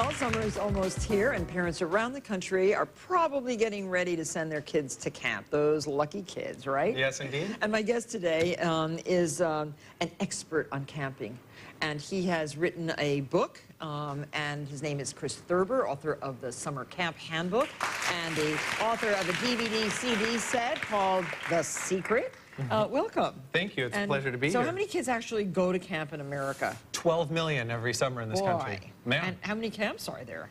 Well, summer is almost here, and parents around the country are probably getting ready to send their kids to camp. Those lucky kids, right? Yes, indeed. And my guest today is an expert on camping. And he has written a book, and his name is Chris Thurber, author of the Summer Camp Handbook, and the author of a DVD-CD set called The Secret. Welcome. Thank you. It's a pleasure to be here. So how many kids actually go to camp in America? 12 million every summer in this country. And how many camps are there?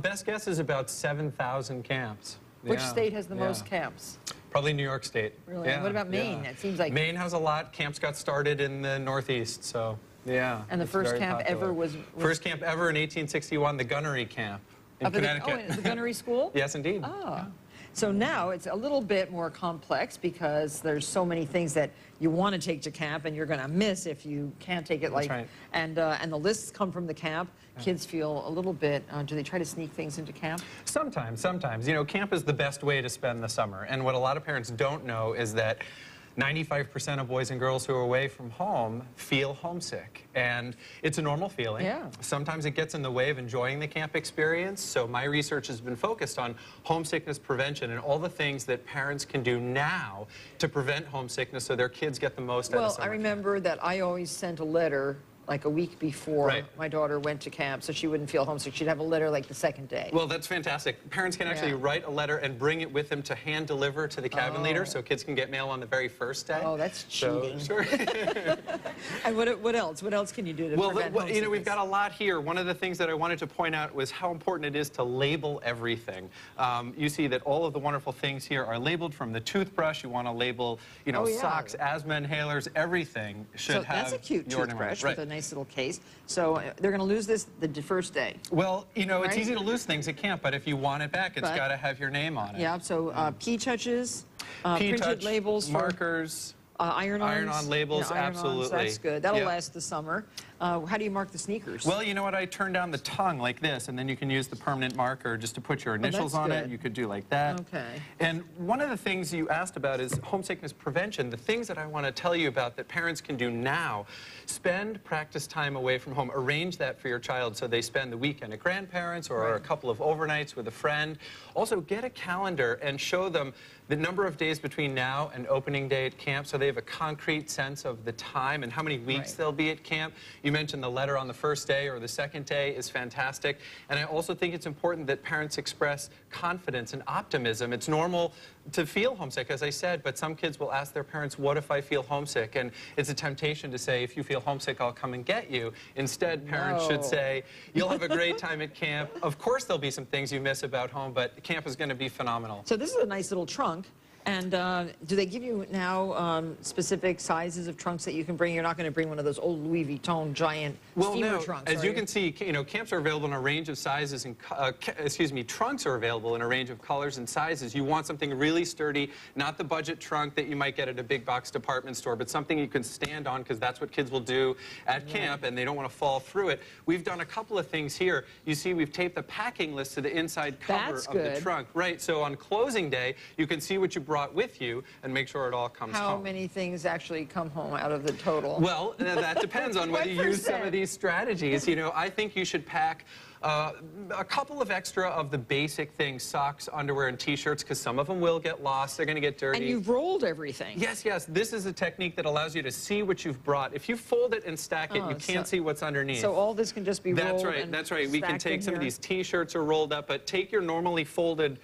Best guess is about 7,000 camps. Which state has the most camps? Probably New York State. Really? What about Maine? It seems like Maine has a lot. Camps got started in the Northeast, so yeah. And the first camp ever was First camp ever in 1861, the Gunnery Camp in Connecticut. The Gunnery School? Yes, indeed. Oh. Yeah. So now it's a little bit more complex because there's so many things that you want to take to camp and you're going to miss if you can't take it. That's right. And the lists come from the camp. Kids feel a little bit, do they try to sneak things into camp? Sometimes. You know, camp is the best way to spend the summer. And what a lot of parents don't know is that 95% of boys and girls who are away from home feel homesick. And it's a normal feeling. Yeah. Sometimes it gets in the way of enjoying the camp experience. So my research has been focused on homesickness prevention and all the things that parents can do now to prevent homesickness so their kids get the most out of summer Well, I remember that I always sent a letter like a week before my daughter went to camp so she wouldn't feel homesick. She'd have a letter like the second day. Well, that's fantastic. Parents can actually write a letter and bring it with them to hand deliver to the cabin leader so kids can get mail on the very first day. Oh, that's cheating. So, sure. And what else? What else can you do to prevent homesickness? You know, we've got a lot here. One of the things that I wanted to point out was how important it is to label everything. You see that all of the wonderful things here are labeled, from the toothbrush. You want to label, you know, socks, asthma inhalers, everything should have that's a cute toothbrush with a nice little case. So they're going to lose this the first day. Well, you know, it's easy to lose things at camp, but if you want it back, it's got to have your name on it. Yeah, so P-touches, printed labels, markers, iron-on labels, absolutely. That's good. That'll last the summer. How do you mark the sneakers? Well, you know what? I turn down the tongue like this, and then you can use the permanent marker just to put your initials on it. You could do like that. Okay. And one of the things you asked about is homesickness prevention. The things that I want to tell you about that parents can do now: spend practice time away from home. Arrange that for your child so they spend the weekend at grandparents or a couple of overnights with a friend. Also, get a calendar and show them the number of days between now and opening day at camp so they have a concrete sense of the time and how many weeks they'll be at camp. You mentioned the letter on the first day or the second day is fantastic. And I also think it's important that parents express confidence and optimism. It's normal to feel homesick, as I said, but some kids will ask their parents, what if I feel homesick? And it's a temptation to say, if you feel homesick, I'll come and get you. Instead, parents should say, you'll have a great time at camp. Of course, there'll be some things you miss about home, but camp is going to be phenomenal. So this is a nice little trunk. And do they give you now specific sizes of trunks that you can bring? You're not going to bring one of those old Louis Vuitton giant steamer trunks, as you can see, you know, camps are available in a range of sizes, and trunks are available in a range of colors and sizes. You want something really sturdy, not the budget trunk that you might get at a big box department store, but something you can stand on, because that's what kids will do at camp, and they don't want to fall through it. We've done a couple of things here. You see, we've taped the packing list to the inside cover of the trunk. Right, so on closing day, you can see what you brought with you and make sure it all comes home. How many things actually come home out of the total? Well, that depends on whether you use some of these strategies. You know, I think you should pack a couple of extra of the basic things: socks, underwear, and T-shirts, because some of them will get lost. They're going to get dirty. And you've rolled everything. Yes. This is a technique that allows you to see what you've brought. If you fold it and stack it, you can't see what's underneath. So all this can just be rolled. That's right. We can take some of these T-shirts are rolled up, but take your normally folded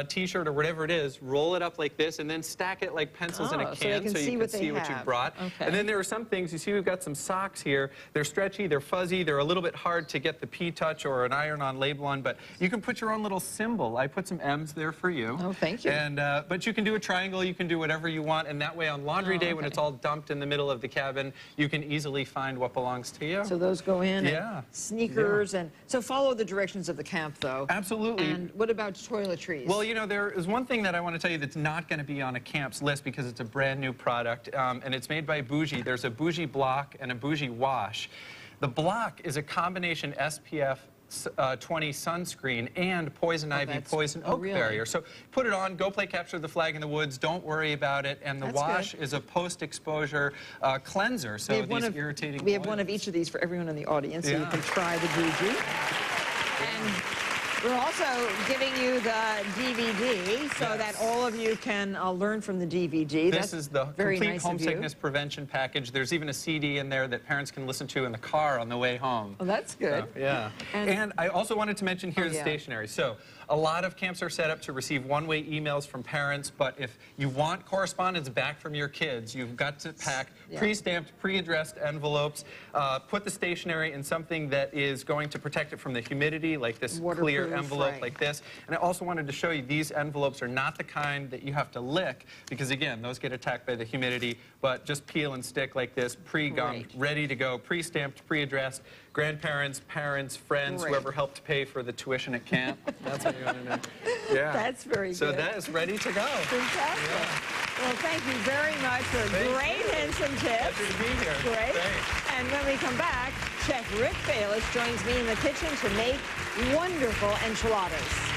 T-shirt or whatever it is, roll it up like this, and then stack it like pencils in a can so you can see what you've brought. And then there are some things, you see we've got some socks here. They're stretchy, they're fuzzy, they're a little bit hard to get the P-touch or an iron-on label on, but you can put your own little symbol. I put some M's there for you. Oh, thank you. And but you can do a triangle, you can do whatever you want, and that way on laundry day when it's all dumped in the middle of the cabin, you can easily find what belongs to you. So those go in. And sneakers, and so follow the directions of the camp, though. Absolutely. And what about toiletries? Well, you know, there is one thing that I want to tell you that's not going to be on a camp's list because it's a brand new product, and it's made by Bougie. There's a Bougie block and a Bougie wash. The block is a combination SPF 20 sunscreen and poison ivy, poison oak barrier. So put it on, go play capture the flag in the woods, don't worry about it. And the wash is a post-exposure cleanser, so these irritating We have one of each of these for everyone in the audience, so you can try the Bougie. And we're also giving you the DVD so that all of you can learn from the DVD. This is the very complete nice homesickness prevention package. There's even a CD in there that parents can listen to in the car on the way home. Oh, that's good. So, yeah. And I also wanted to mention here's stationery. So a lot of camps are set up to receive one-way emails from parents, but if you want correspondence back from your kids, you've got to pack pre-stamped, pre-addressed envelopes. Put the stationery in something that is going to protect it from the humidity, like this clear envelope like this. And I also wanted to show you these envelopes are not the kind that you have to lick, because again, those get attacked by the humidity, but just peel and stick like this, pre-gummed, ready to go, pre-stamped, pre-addressed. Grandparents, parents, friends, whoever helped pay for the tuition at camp. That's what you want to know. Yeah. That's very good. So that is ready to go. Fantastic. Yeah. Well, thank you very much for great hints and tips. Pleasure to be here. Great. Thanks. And when we come back, Chef Rick Bayless joins me in the kitchen to make wonderful enchiladas.